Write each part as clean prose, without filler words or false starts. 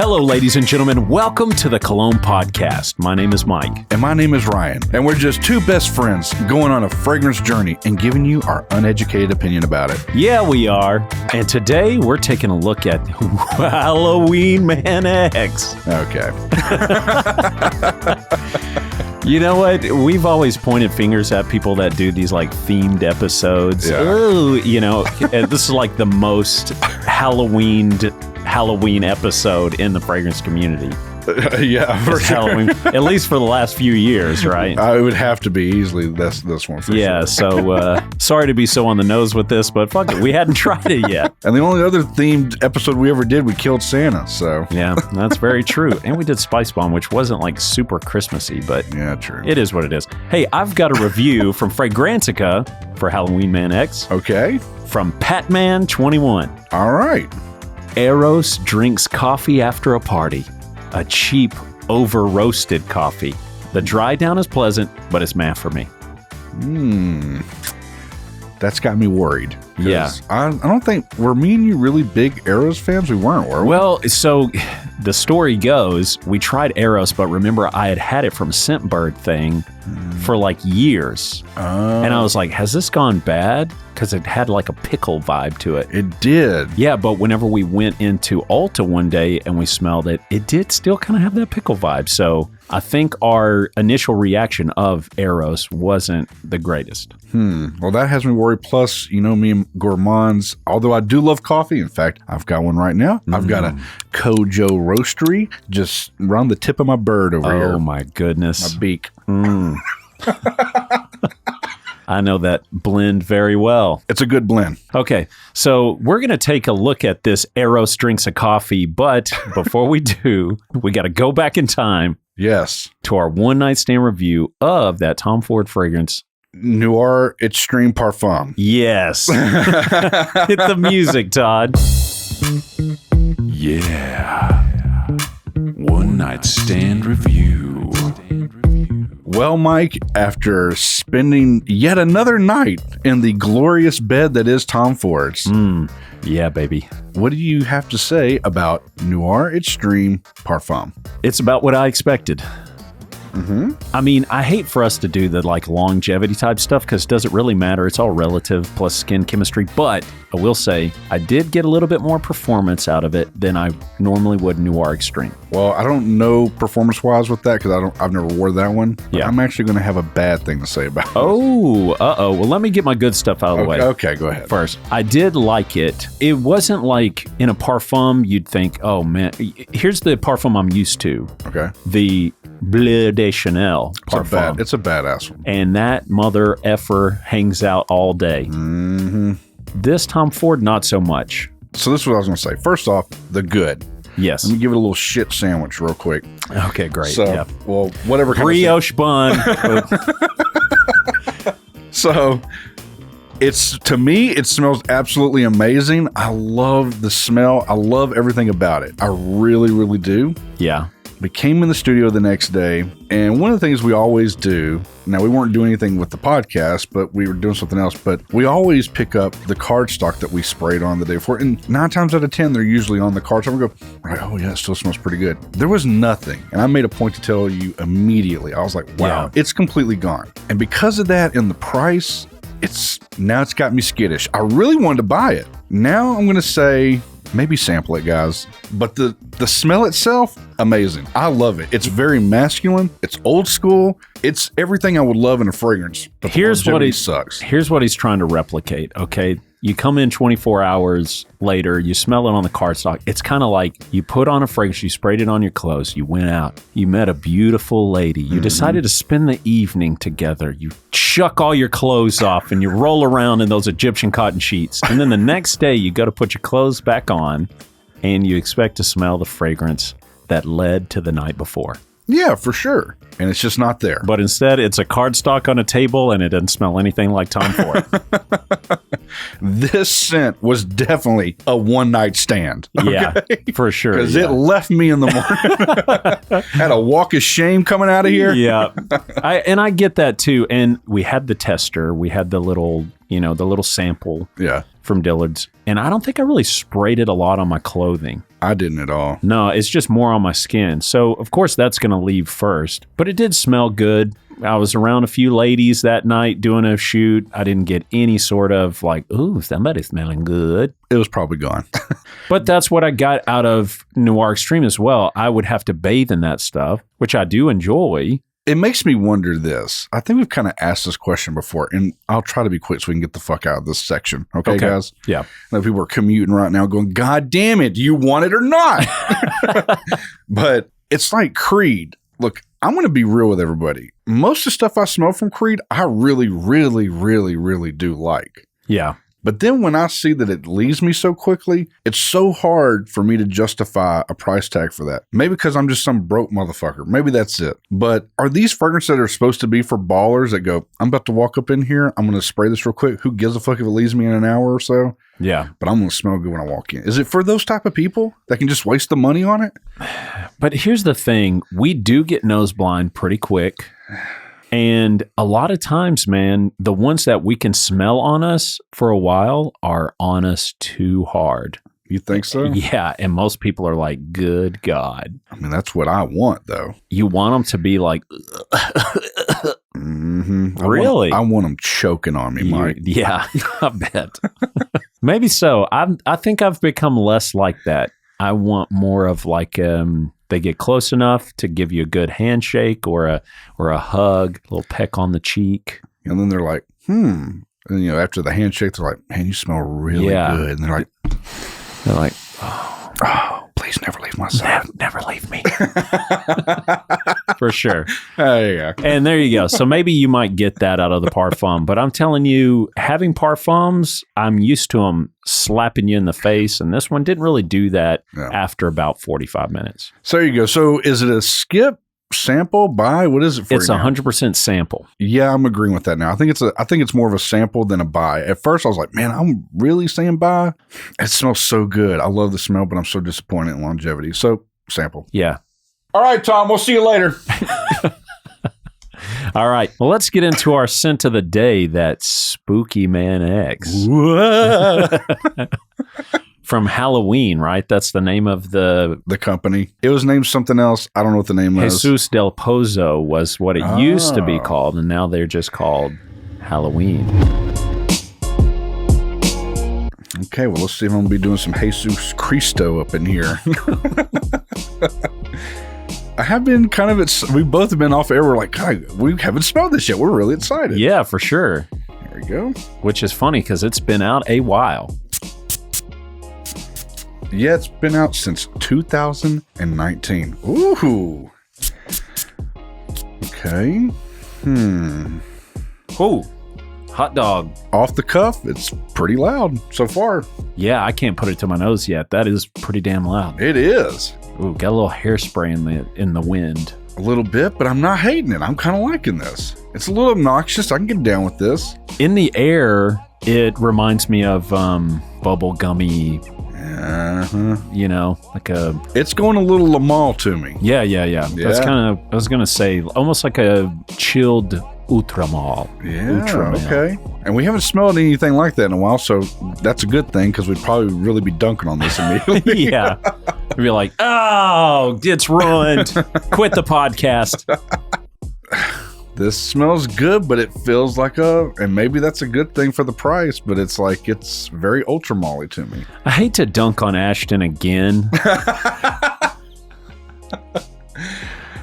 Hello, ladies and gentlemen. Welcome to the Cologne podcast. My name is Myke. And my name is Ryan. And we're just two best friends going on a fragrance journey and giving you our uneducated opinion about it. Yeah, we are. And today we're taking a look at Halloween Man X. Okay. You know what? We've always pointed fingers at people that do these like themed episodes. Yeah. Ooh, you know, this is like the most Halloween episode in the fragrance community. Yeah, for sure. Halloween, at least for the last few years, right? It would have to be easily this one for sure. So sorry to be so on the nose with this, but fuck it, we hadn't tried it yet. And the only other themed episode we ever did, we killed Santa, so. Yeah, that's very true. And we did Spice Bomb, which wasn't like super Christmassy, but yeah, true. It is what it is. Hey, I've got a review from Fragrantica for Halloween Man X. Okay. From Patman21. All right. Eros drinks coffee after a party. A cheap, over-roasted coffee. The dry down is pleasant, but it's meh for me. That's got me worried. Yeah. I don't think, were me and you really big Eros fans? We weren't, were we? Well, so the story goes, we tried Eros, but remember I had it from Scentbird thing for like years. And I was like, has this gone bad? Because it had like a pickle vibe to it. It did. Yeah, but whenever we went into Ulta one day and we smelled it, it did still kind of have that pickle vibe. So I think our initial reaction of Eros wasn't the greatest. Well, that has me worried. Plus, you know me and gourmands, although I do love coffee. In fact, I've got one right now. I've got a Kojo Roastery just around the tip of my bird over here. Oh, my goodness. My beak. I know that blend very well. It's a good blend. Okay, so we're going to take a look at this Eros Drinks a Coffee, but before we do, we got to go back in time. Yes. To our one-night stand review of that Tom Ford fragrance. Noir Extreme Parfum. Yes. Hit the music, Todd. Yeah. One-night stand review. Well, Myke, after spending yet another night in the glorious bed that is Tom Ford's. Yeah, baby. What do you have to say about Noir Extreme Parfum? It's about what I expected. I mean, I hate for us to do the like longevity type stuff because does it really matter? It's all relative plus skin chemistry. But I will say I did get a little bit more performance out of it than I normally would Noir Extreme. Well, I don't know performance-wise with that because I've never wore that one. Yeah. I'm actually going to have a bad thing to say about it. Oh, Well, let me get my good stuff out of the way. Okay, go ahead. First, I did like it. It wasn't like in a Parfum you'd think, oh man, here's the Parfum I'm used to. Okay. The Bleu de Chanel Parfum. It's a badass one. And that mother effer hangs out all day. This Tom Ford, not so much. So this is what I was going to say. First off, the good. Yes. Let me give it a little shit sandwich real quick. Okay, great. So, yeah. well, whatever kind brioche bun. So, to me, it smells absolutely amazing. I love the smell. I love everything about it. I really, really do. Yeah. We came in the studio the next day, and one of the things we always do, now we weren't doing anything with the podcast, but we were doing something else, but we always pick up the cardstock that we sprayed on the day before, and 9 times out of 10, they're usually on the cardstock. We go, right, oh yeah, it still smells pretty good. There was nothing, and I made a point to tell you immediately. I was like, wow, It's completely gone. And because of that and the price, it's got me skittish. I really wanted to buy it. Now I'm going to say, maybe sample it, guys. But the smell itself, amazing. I love it. It's very masculine. It's old school. It's everything I would love in a fragrance. But Here's what he's trying to replicate, okay? You come in 24 hours later, you smell it on the cardstock. It's kind of like you put on a fragrance, you sprayed it on your clothes, you went out, you met a beautiful lady, you decided to spend the evening together, you chuck all your clothes off and you roll around in those Egyptian cotton sheets. And then the next day you go to put your clothes back on and you expect to smell the fragrance that led to the night before. Yeah, for sure. And it's just not there. But instead, it's a cardstock on a table, and it doesn't smell anything like Tom Ford. This scent was definitely a one-night stand. Okay? Yeah, for sure. Because it left me in the morning. Had a walk of shame coming out of here. Yeah. I get that, too. And we had the tester. We had the little, the little sample. Yeah. from Dillard's, and I don't think I really sprayed it a lot on my clothing. I didn't at all. No, it's just more on my skin. So, of course, that's going to leave first. But it did smell good. I was around a few ladies that night doing a shoot. I didn't get any sort of like, ooh, somebody's smelling good. It was probably gone. But that's what I got out of Noir Extreme as well. I would have to bathe in that stuff, which I do enjoy. It makes me wonder this. I think we've kind of asked this question before, and I'll try to be quick so we can get the fuck out of this section. Okay. Guys? Yeah. I know people are commuting right now going, God damn it, do you want it or not? But it's like Creed. Look, I'm going to be real with everybody. Most of the stuff I smell from Creed, I really, really, really, really do like. Yeah. But then when I see that it leaves me so quickly, it's so hard for me to justify a price tag for that. Maybe because I'm just some broke motherfucker. Maybe that's it. But are these fragrances that are supposed to be for ballers that go, I'm about to walk up in here, I'm going to spray this real quick. Who gives a fuck if it leaves me in an hour or so? Yeah. But I'm going to smell good when I walk in. Is it for those type of people that can just waste the money on it? But here's the thing. We do get nose blind pretty quick. And a lot of times, man, the ones that we can smell on us for a while are on us too hard. You think so? Yeah. And most people are like, good God. I mean, that's what I want, though. You want them to be like, really? I want them choking on me, Mike. Yeah, I bet. Maybe so. I think I've become less like that. I want more of like, they get close enough to give you a good handshake or a hug, a little peck on the cheek. And then they're like, And, after the handshake, they're like, man, you smell really good. And they're like, oh, please never leave my side. Never leave me. For sure. There you go. And there you go. So maybe you might get that out of the Parfum. But I'm telling you, having Parfums, I'm used to them slapping you in the face. And this one didn't really do that after about 45 minutes. So there you go. So is it a skip, sample, buy? What is it for? It's 100% sample. Yeah, I'm agreeing with that now. I think it's more of a sample than a buy. At first, I was like, man, I'm really saying buy. It smells so good. I love the smell, but I'm so disappointed in longevity. So sample. Yeah. All right, Tom, we'll see you later. All right. Well, let's get into our scent of the day, that Spooky Man X. From Halloween, right? That's the name of the company. It was named something else. I don't know what the name was. Jesus del Pozo was what it used to be called, and now they're just called Halloween. Okay, well, let's see if I'm going to be doing some Jesus Cristo up in here. I have been we both have been off air. We're like, God, we haven't smelled this yet. We're really excited. Yeah, for sure. There we go. Which is funny because it's been out a while. Yeah, it's been out since 2019. Ooh. Okay. Ooh. Hot dog. Off the cuff, it's pretty loud so far. Yeah, I can't put it to my nose yet. That is pretty damn loud. It is. Ooh, got a little hairspray in the wind. A little bit, but I'm not hating it. I'm kind of liking this. It's a little obnoxious. I can get down with this. In the air, it reminds me of bubble gummy. Like a... It's going a little Lamal to me. Yeah. That's kind of, I was going to say, almost like a chilled Ultramal. Yeah, okay. And we haven't smelled anything like that in a while, so that's a good thing, because we'd probably really be dunking on this immediately. Yeah. We'd be like, oh, it's ruined. Quit the podcast. This smells good, but it feels like and maybe that's a good thing for the price, but it's like, it's very ultra-molly to me. I hate to dunk on Ashton again.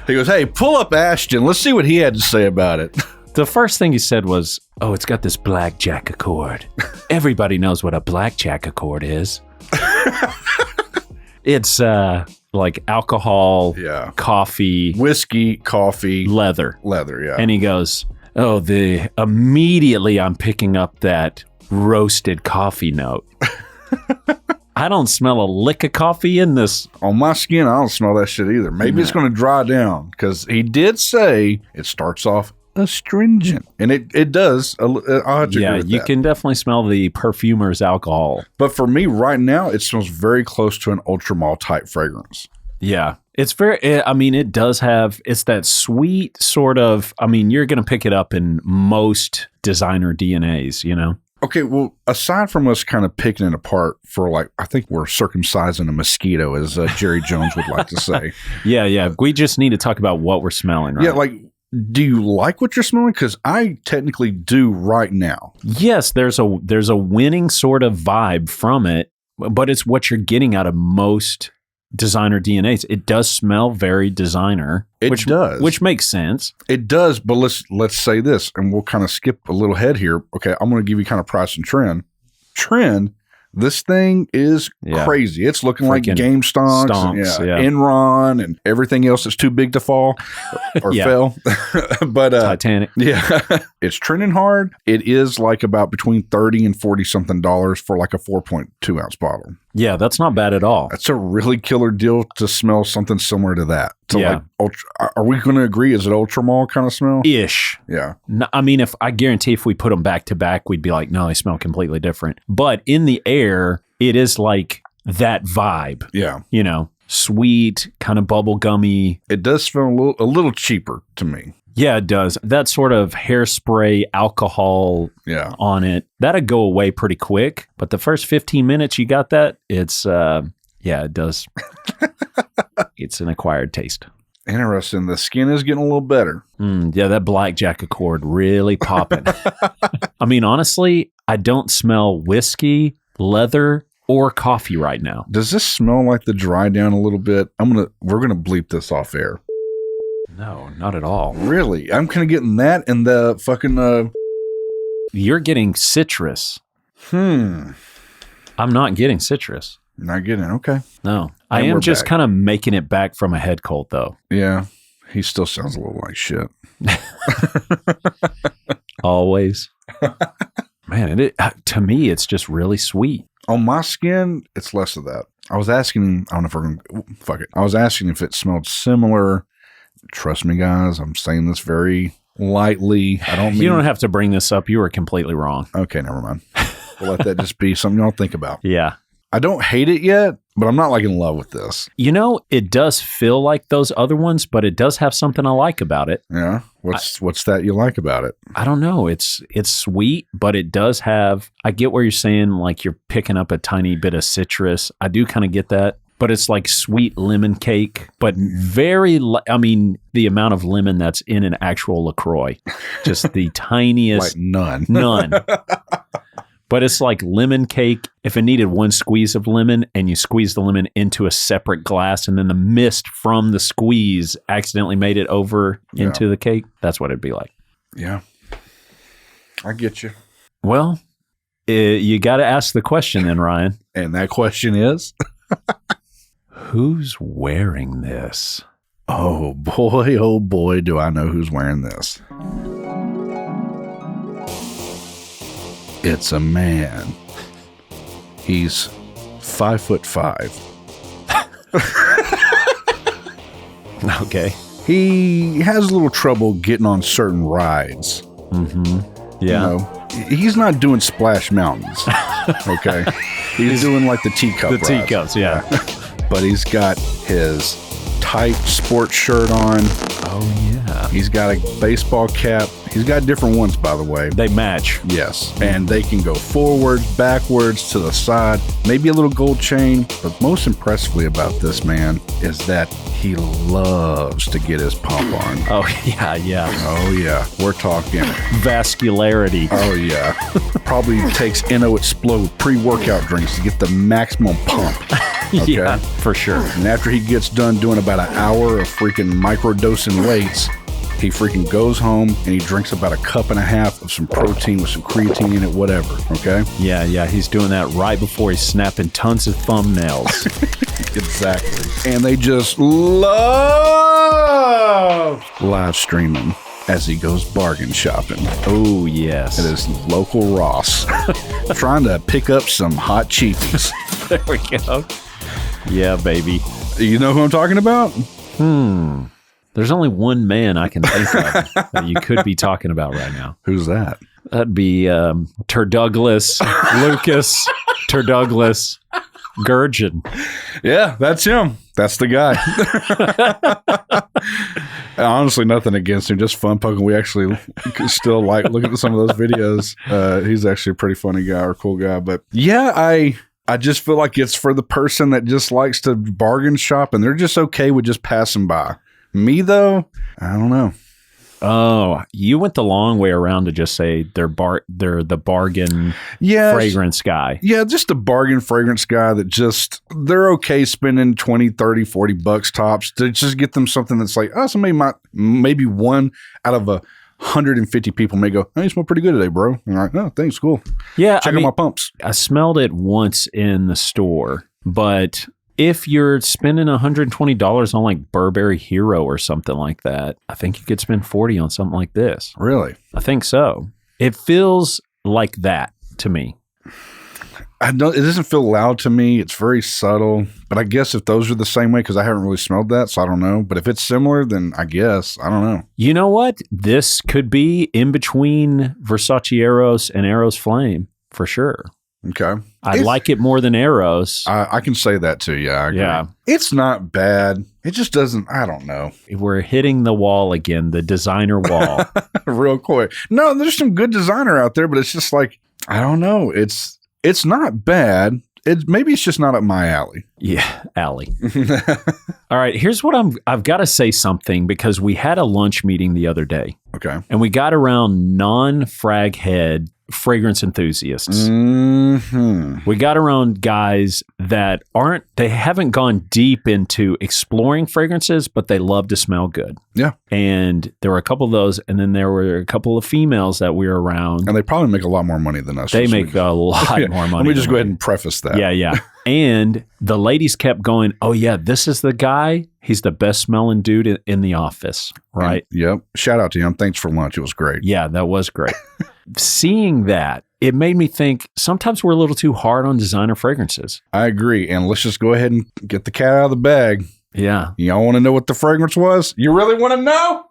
He goes, hey, pull up Ashton. Let's see what he had to say about it. The first thing he said was, oh, it's got this blackjack accord. Everybody knows what a blackjack accord is. It's like alcohol, coffee, whiskey, coffee, leather, yeah. And he goes, oh, immediately I'm picking up that roasted coffee note. I don't smell a lick of coffee in this. On my skin, I don't smell that shit either. Maybe it's going to dry down, because he did say it starts off astringent, and it does. I'll have to agree with you that. Can definitely smell the perfumer's alcohol. But for me right now, it smells very close to an Ultramall type fragrance. Yeah. It's it does have, it's that sweet sort of, you're going to pick it up in most designer DNAs, Okay, well, aside from us kind of picking it apart for like, I think we're circumcising a mosquito, as Jerry Jones would like to say. Yeah. We just need to talk about what we're smelling, right? Yeah, like, do you like what you're smelling? Because I technically do right now. Yes, there's a winning sort of vibe from it, but it's what you're getting out of most designer DNAs. It does smell very designer. It does. Which makes sense. It does, but let's say this, and we'll kind of skip a little head here. Okay, I'm going to give you kind of price and trend. This thing is crazy. It's looking like Game Stonks, Enron, and everything else that's too big to fall or fell. But Titanic. Yeah, it's trending hard. It is like about between $30 and $40 something for like a 4.2 ounce bottle. Yeah, that's not bad at all. That's a really killer deal to smell something similar to that. So like, are we going to agree? Is it Ultra Mall kind of smell? Ish. Yeah. No, I mean, I guarantee if we put them back to back, we'd be like, no, they smell completely different. But in the air, it is like that vibe. Yeah. You know, sweet, kind of bubble gummy. It does smell a little cheaper to me. Yeah, it does. That sort of hairspray alcohol on it, that'd go away pretty quick. But the first 15 minutes you got that, it's, it does. It's an acquired taste. Interesting. The skin is getting a little better. Yeah, that blackjack accord really popping. I mean, honestly, I don't smell whiskey, leather, or coffee right now. Does this smell like the dry down a little bit? We're gonna bleep this off air. No, not at all. Really? I'm kind of getting that and the fucking... You're getting citrus. I'm not getting citrus. Not getting it. Okay. No. I am just kind of making it back from a head cold, though. Yeah. He still sounds a little like shit. Always. Man, to me, it's just really sweet. On my skin, it's less of that. I was asking him, I don't know if we're going to... Fuck it. I was asking if it smelled similar... Trust me, guys. I'm saying this very lightly. You don't have to bring this up. You were completely wrong. Okay, never mind. We'll let that just be something y'all think about. Yeah. I don't hate it yet, but I'm not like in love with this. You know, it does feel like those other ones, but it does have something I like about it. Yeah. What's that you like about it? I don't know. It's sweet, but it does have, I get where you're saying like you're picking up a tiny bit of citrus. I do kind of get that. But it's like sweet lemon cake, but the amount of lemon that's in an actual LaCroix, just the tiniest. Like none. But it's like lemon cake. If it needed one squeeze of lemon and you squeeze the lemon into a separate glass and then the mist from the squeeze accidentally made it over into the cake, that's what it'd be like. Yeah. I get you. Well, you got to ask the question then, Ryan. And that question is? Who's wearing this? Oh boy, do I know who's wearing this. It's a man. He's 5'5". Okay. He has a little trouble getting on certain rides. Mm-hmm. Yeah. You know, he's not doing Splash Mountains. Okay. He's doing like the teacup rides. The teacups, yeah. But he's got his tight sports shirt on. Oh, yeah. He's got a baseball cap. He's got different ones, by the way. They match. Yes. And they can go forwards, backwards, to the side, maybe a little gold chain. But most impressively about this man is that he loves to get his pump on. Oh, yeah. Oh, yeah. We're talking vascularity. Oh, yeah. Probably takes Explode pre-workout drinks to get the maximum pump. Okay? Yeah, for sure. And after he gets done doing about an hour of freaking microdosing weights, he freaking goes home and he drinks about a cup and a half of some protein with some creatine in it, whatever. Okay? Yeah. He's doing that right before he's snapping tons of thumbnails. Exactly. And they just love live streaming as he goes bargain shopping. Oh, yes. It is local Ross. Trying to pick up some hot cheapies. There we go. Yeah, baby. You know who I'm talking about? There's only one man I can think of that you could be talking about right now. Who's that? That'd be Turdouglas, Lucas, Turdouglas, Gurgin. Yeah, that's him. That's the guy. Honestly, nothing against him, just fun poking. We actually still like looking at some of those videos. He's actually a pretty funny guy or cool guy. But yeah, I just feel like it's for the person that just likes to bargain shop and they're just okay with just passing by. Me, though, I don't know. Oh, you went the long way around to just say they're the bargain fragrance guy. Yeah, just a bargain fragrance guy that just, they're okay spending 20, 30, 40 bucks tops to just get them something that's like, oh, somebody might, maybe one out of 150 people may go, hey, you smell pretty good today, bro. And I'm like, oh, thanks, cool. Yeah, Check out my pumps. I smelled it once in the store, but if you're spending $120 on like Burberry Hero or something like that, I think you could spend $40 on something like this. Really? I think so. It feels like that to me. It doesn't feel loud to me. It's very subtle. But I guess if those are the same way, because I haven't really smelled that, so I don't know. But if it's similar, then I guess. I don't know. You know what? This could be in between Versace Eros and Eros Flame for sure. Okay. I like it more than Eros. I can say that too. Yeah. I agree. Yeah. It's not bad. It just doesn't, I don't know. We're hitting the wall again, the designer wall. Real quick. No, there's some good designer out there, but it's just like, I don't know. It's not bad. Maybe it's just not up my alley. Yeah, alley. All right, here's what I've got to say something because we had a lunch meeting the other day. Okay. And we got around non-frag head fragrance enthusiasts. Mm-hmm. We got around guys that they haven't gone deep into exploring fragrances, but they love to smell good. Yeah. And there were a couple of those, and then there were a couple of females that we were around. And they probably make a lot more money than us. They make a lot more money. Let me just go ahead and preface that. Yeah. And the ladies kept going, oh yeah, this is the guy. He's the best smelling dude in the office, right? Yep. Shout out to him. Thanks for lunch. It was great. Yeah, that was great. Seeing that, it made me think sometimes we're a little too hard on designer fragrances. I agree. And let's just go ahead and get the cat out of the bag. Yeah. Y'all want to know what the fragrance was? You really want to know?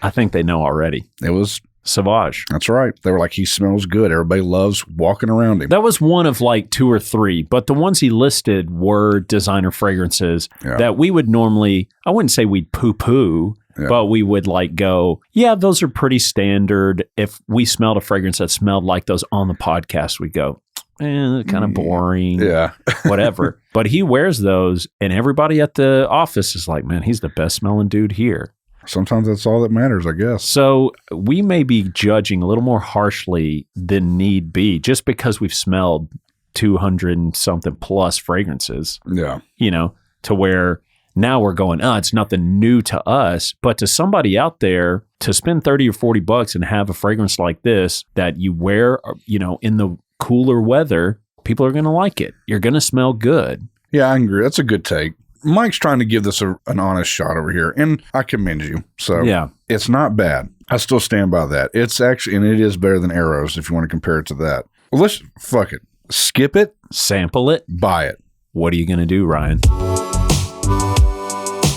I think they know already. It was Sauvage. That's right. They were like, he smells good. Everybody loves walking around him. That was one of like 2 or 3, but the ones he listed were designer fragrances that we would normally, I wouldn't say we'd poo-poo, but we would like go, yeah, those are pretty standard. If we smelled a fragrance that smelled like those on the podcast, we'd go, kind of boring. Yeah. Whatever. But he wears those and everybody at the office is like, man, he's the best smelling dude here. Sometimes that's all that matters, I guess. So we may be judging a little more harshly than need be just because we've smelled 200 and something plus fragrances. Yeah. You know, to where now we're going, it's nothing new to us. But to somebody out there to spend 30 or 40 bucks and have a fragrance like this that you wear, you know, in the cooler weather, people are going to like it. You're going to smell good. Yeah, I agree. That's a good take. Mike's trying to give this an honest shot over here, and I commend you. So yeah, it's not bad. I still stand by that. It's actually, and it is better than Arrows if you want to compare it to that. Well, let's fuck it. Skip it. Sample it. Buy it. What are you going to do, Ryan?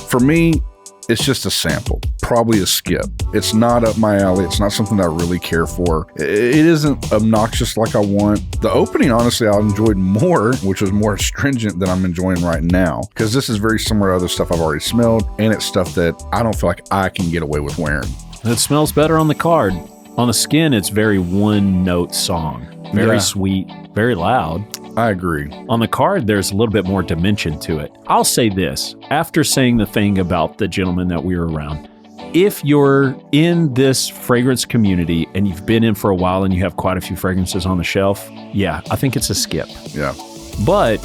For me, it's just a sample, probably a skip. It's not up my alley. It's not something that I really care for. It isn't obnoxious like I want. The opening, honestly, I enjoyed more, which was more stringent than I'm enjoying right now, because this is very similar to other stuff I've already smelled, and it's stuff that I don't feel like I can get away with wearing. It smells better on the card. On the skin, it's very one-note song. Very sweet, very loud. I agree. On the card, there's a little bit more dimension to it. I'll say this, after saying the thing about the gentleman that we were around, if you're in this fragrance community and you've been in for a while and you have quite a few fragrances on the shelf, yeah, I think it's a skip. Yeah. But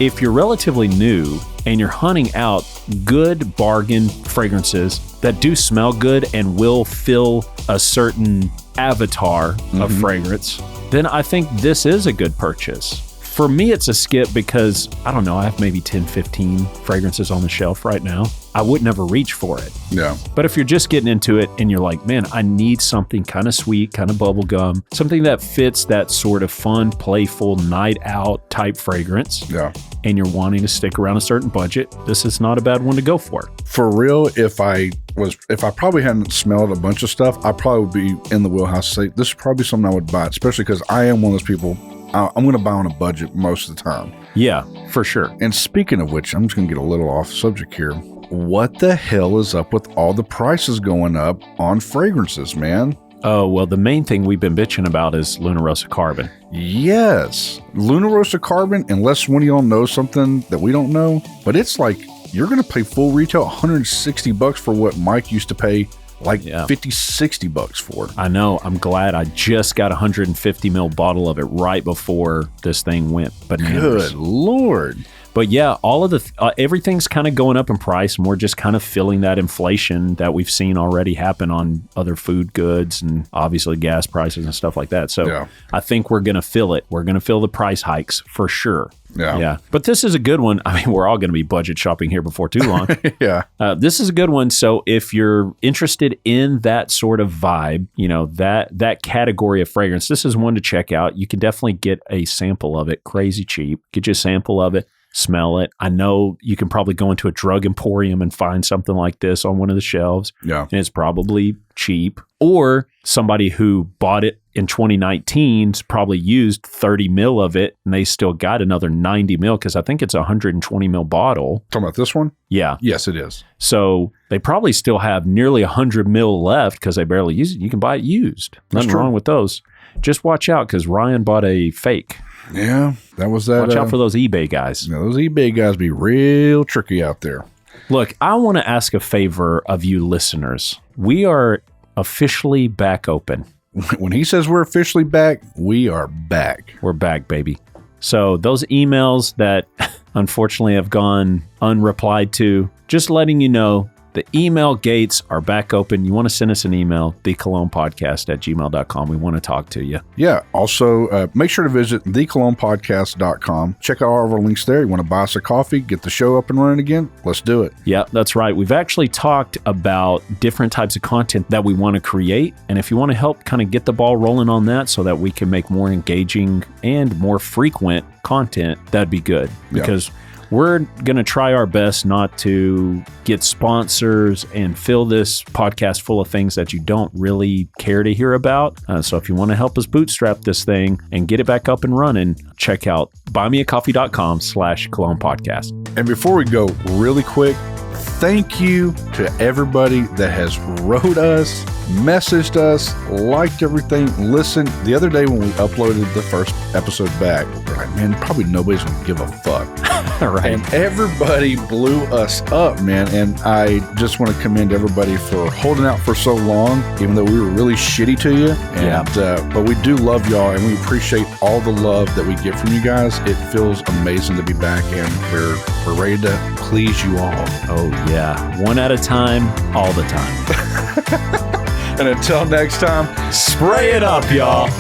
if you're relatively new and you're hunting out good bargain fragrances that do smell good and will fill a certain avatar of fragrance, then I think this is a good purchase. For me, it's a skip because, I don't know, I have maybe 10, 15 fragrances on the shelf right now. I would never reach for it. Yeah. But if you're just getting into it and you're like, man, I need something kind of sweet, kind of bubblegum, something that fits that sort of fun, playful, night out type fragrance. Yeah. And you're wanting to stick around a certain budget, this is not a bad one to go for. For real, if I probably hadn't smelled a bunch of stuff, I probably would be in the wheelhouse to say, this is probably something I would buy, especially because I am one of those people, I'm going to buy on a budget most of the time. Yeah, for sure. And speaking of which, I'm just going to get a little off subject here. what the hell is up with all the prices going up on fragrances, man? Oh, well, the main thing we've been bitching about is Luna Rossa Carbon. Yes. Luna Rossa Carbon, unless one of y'all knows something that we don't know, but it's like you're going to pay full retail $160 for what Myke used to pay like $50-$60 for. I know. I'm glad I just got a 150 ml bottle of it right before this thing went bananas. Good Lord. But yeah, all of the everything's kind of going up in price, and we're just kind of feeling that inflation that we've seen already happen on other food goods and obviously gas prices and stuff like that. So I think we're going to feel it. We're going to feel the price hikes for sure. Yeah. But this is a good one. I mean, we're all going to be budget shopping here before too long. This is a good one. So if you're interested in that sort of vibe, you know, that category of fragrance, this is one to check out. You can definitely get a sample of it, crazy cheap. Get you a sample of it. Smell it. I know you can probably go into a drug emporium and find something like this on one of the shelves. And it's probably cheap. Or somebody who bought it in 2019's probably used 30 mil of it and they still got another 90 mil because I think it's a 120 mil bottle. Talking about this one? Yeah. Yes, it is. So they probably still have nearly 100 mil left because they barely use it. You can buy it used. Nothing wrong with those. Just watch out because Ryan bought a fake. Yeah, that was that. Watch out for those eBay guys. Yeah, those eBay guys be real tricky out there. Look, I want to ask a favor of you listeners. We are officially back open. When he says we're officially back, we are back. We're back, baby. So those emails that unfortunately have gone unreplied to, just letting you know, the email gates are back open. You want to send us an email, thecolognepodcast@gmail.com. We want to talk to you. Yeah. Also, make sure to visit thecolognepodcast.com. Check out all of our links there. You want to buy us a coffee, get the show up and running again? Let's do it. Yeah, that's right. We've actually talked about different types of content that we want to create. And if you want to help kind of get the ball rolling on that so that we can make more engaging and more frequent content, that'd be good. Because we're going to try our best not to get sponsors and fill this podcast full of things that you don't really care to hear about. So if you want to help us bootstrap this thing and get it back up and running, check out buymeacoffee.com/Cologne podcast. And before we go, really quick, thank you to everybody that has wrote us, messaged us, liked everything, listened. The other day when we uploaded the first episode back, we're like, man, probably nobody's going to give a fuck. Right. And everybody blew us up, man. And I just want to commend everybody for holding out for so long, even though we were really shitty to you. And, but we do love y'all, and we appreciate all the love that we get from you guys. It feels amazing to be back, and we're ready to please you all. Oh, yeah. One at a time, all the time. And until next time, spray it up, y'all.